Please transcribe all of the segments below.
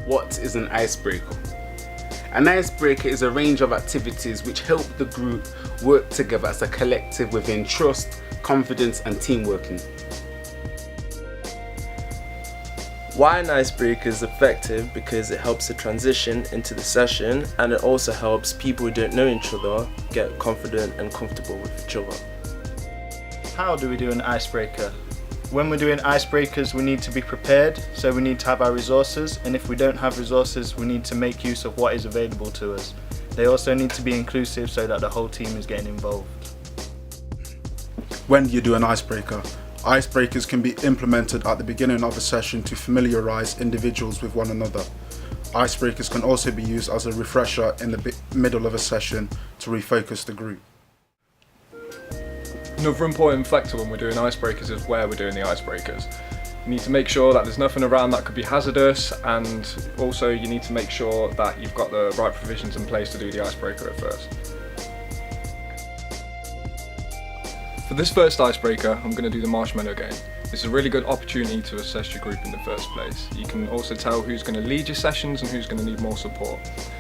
What is an icebreaker? An icebreaker is a range of activities which help the group work together as a collective within trust, confidence and teamworking. Why an icebreaker is effective? Because it helps to transition into the session, and it also helps people who don't know each other get confident and comfortable with each other. How do we do an icebreaker? When we're doing icebreakers, we need to be prepared, so we need to have our resources, and if we don't have resources, we need to make use of what is available to us. They also need to be inclusive so that the whole team is getting involved. When you do an icebreaker, icebreakers can be implemented at the beginning of a session to familiarise individuals with one another. Icebreakers can also be used as a refresher in the middle of a session to refocus the group. Another important factor when we're doing icebreakers is where we're doing the icebreakers. You need to make sure that there's nothing around that could be hazardous, and also you need to make sure that you've got the right provisions in place to do the icebreaker at first. For this first icebreaker, I'm going to do the marshmallow game. This is a really good opportunity to assess your group in the first place. You can also tell who's going to lead your sessions and who's going to need more support.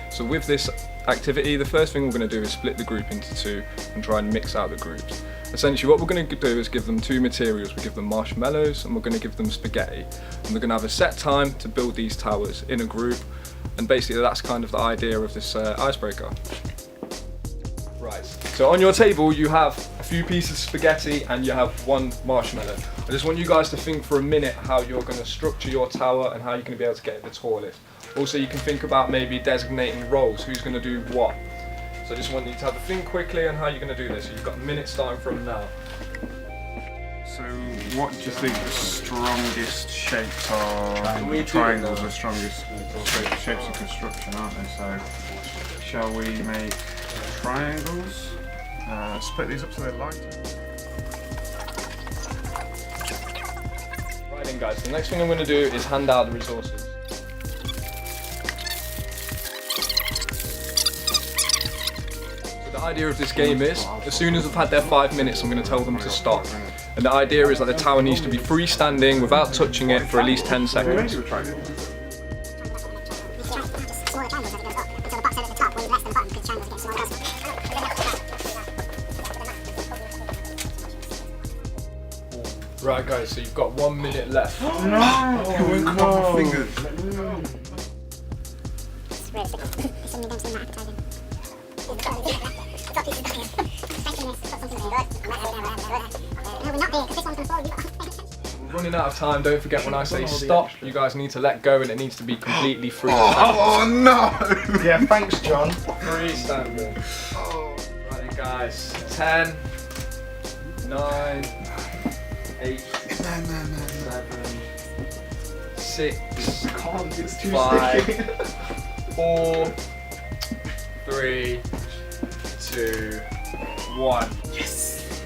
So with this activity, the first thing we're going to do is split the group into two and try and mix out the groups. Essentially what we're going to do is give them two materials. We give them marshmallows and we're going to give them spaghetti. And they're going to have a set time to build these towers in a group, and basically that's kind of the idea of this icebreaker. Right, so on your table you have a few pieces of spaghetti and you have one marshmallow. I just want you guys to think for a minute how you're going to structure your tower and how you're going to be able to get it the tallest. Also you can think about maybe designating roles, who's going to do what. So I just want you to have a think quickly on how you're going to do this. So you've got a minute starting from now. So what do you think the strongest shapes are? Triangles are the strongest shapes of construction, aren't they? So shall we make triangles? Split these up so they're lighter. Right then guys, the next thing I'm going to do is hand out the resources. The idea of this game is, as soon as they've had their 5 minutes, I'm going to tell them to stop. And the idea is that the tower needs to be freestanding without touching it for at least 10 seconds. Right guys, so you've got 1 minute left. No! It won't come off my fingers. We're running out of time. Don't forget when I say stop, you guys need to let go and it needs to be completely free. Oh no! Yeah, thanks John. Freestanding. Right then guys, 10, 9, 8, 7, 6, 5, 4, 3, 2, 1. Yes!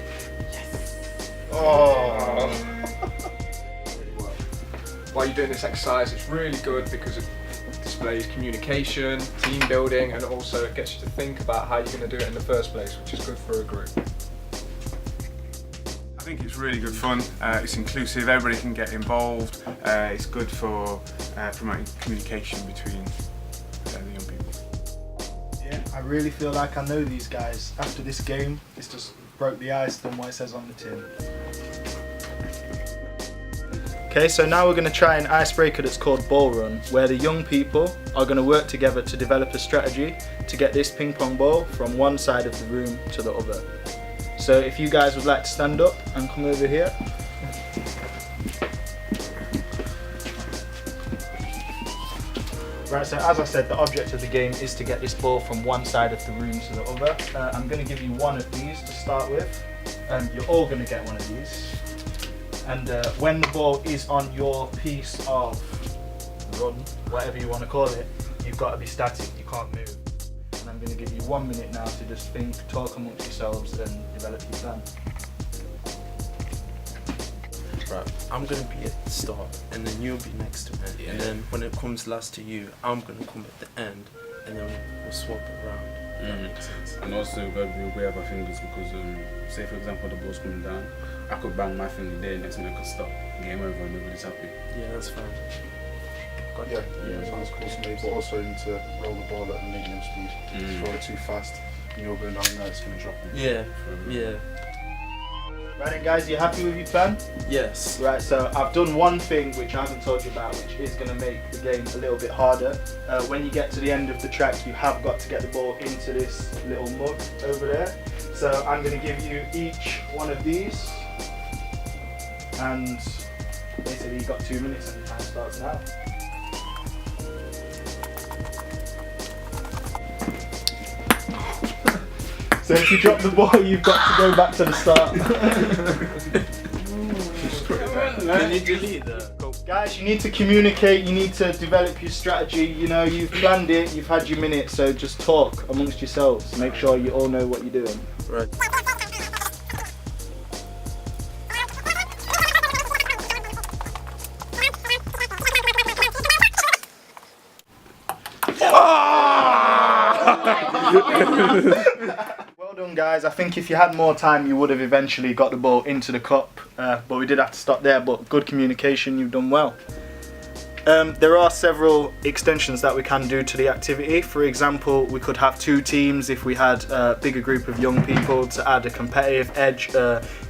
Oh! While you're doing this exercise, it's really good because it displays communication, team building, and also it gets you to think about how you're going to do it in the first place, which is good for a group. I think it's really good fun. It's inclusive, everybody can get involved. It's good for promoting communication between the young people. Yeah, I really feel like I know these guys. After this game, it's just broke the ice, done what it says on the tin. Okay, so now we're going to try an icebreaker that's called Ball Run, where the young people are going to work together to develop a strategy to get this ping pong ball from one side of the room to the other. So if you guys would like to stand up and come over here. Right, so as I said, the object of the game is to get this ball from one side of the room to the other. I'm going to give you one of these to start with. You're all going to get one of these. And when the ball is on your piece of run, whatever you want to call it, you've got to be static, you can't move. And I'm going to give you 1 minute now to just think, talk amongst yourselves and develop your plan. Right, I'm going to be at the start and then you'll be next to me. And then when it comes last to you, I'm going to come at the end and then we'll swap it around. That makes sense. And also we've got to be aware of our fingers because say for example the ball's coming down, I could bang my finger there, next minute I could stop. Game over and nobody's happy. Yeah, that's fine. Yeah, sounds cool to me, but also you need to roll the ball at a medium speed. If you throw it too fast and you're going down there, it's going to drop you. Yeah. Right then guys, you happy with your plan? Yes. Right, so I've done one thing which I haven't told you about, which is going to make the game a little bit harder. When you get to the end of the track, you have got to get the ball into this little mug over there. So I'm going to give you each one of these, and basically you've got 2 minutes and your time starts now. So if you drop the ball, you've got to go back to the start. Can you delete that? Guys, you need to communicate, you need to develop your strategy. You know, you've planned it, you've had your minute, so just talk amongst yourselves. Make sure you all know what you're doing. Right. Well done guys, I think if you had more time you would have eventually got the ball into the cup, but we did have to stop there, but good communication, you've done well. There are several extensions that we can do to the activity. For example, we could have 2 teams if we had a bigger group of young people to add a competitive edge.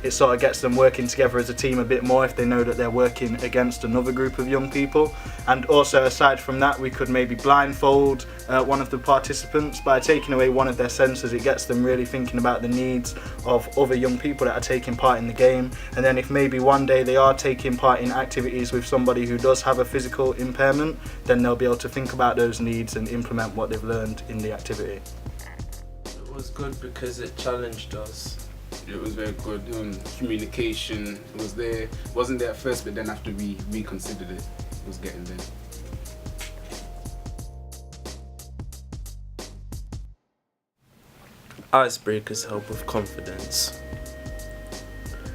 It sort of gets them working together as a team a bit more if they know that they're working against another group of young people. And also aside from that, we could maybe blindfold one of the participants. By taking away one of their senses, it gets them really thinking about the needs of other young people that are taking part in the game. And then if maybe one day they are taking part in activities with somebody who does have a physical impairment, then they'll be able to think about those needs and implement what they've learned in the activity. It was good because it challenged us. It was very good. Communication was there. Wasn't there at first, but then after we reconsidered it, it was getting there. Icebreakers help with confidence.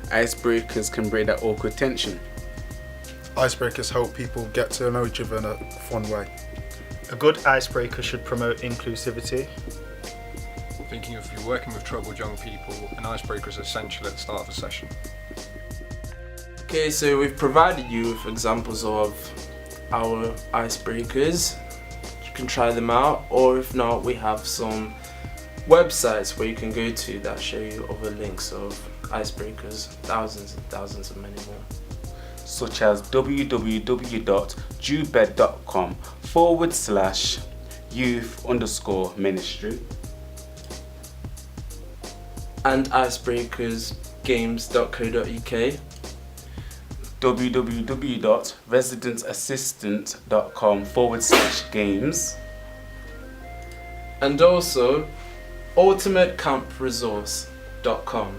Icebreakers can break that awkward tension. Icebreakers help people get to know each other in a fun way. A good icebreaker should promote inclusivity. Thinking if you're working with troubled young people, an icebreaker is essential at the start of a session. Okay, so we've provided you with examples of our icebreakers. You can try them out, or if not, we have some websites where you can go to that show you other links of icebreakers, thousands and thousands of many more. Such as www.jubed.com/youth_ministry and icebreakersgames.co.uk, www.residenceassistant.com/games, and also ultimatecampresource.com.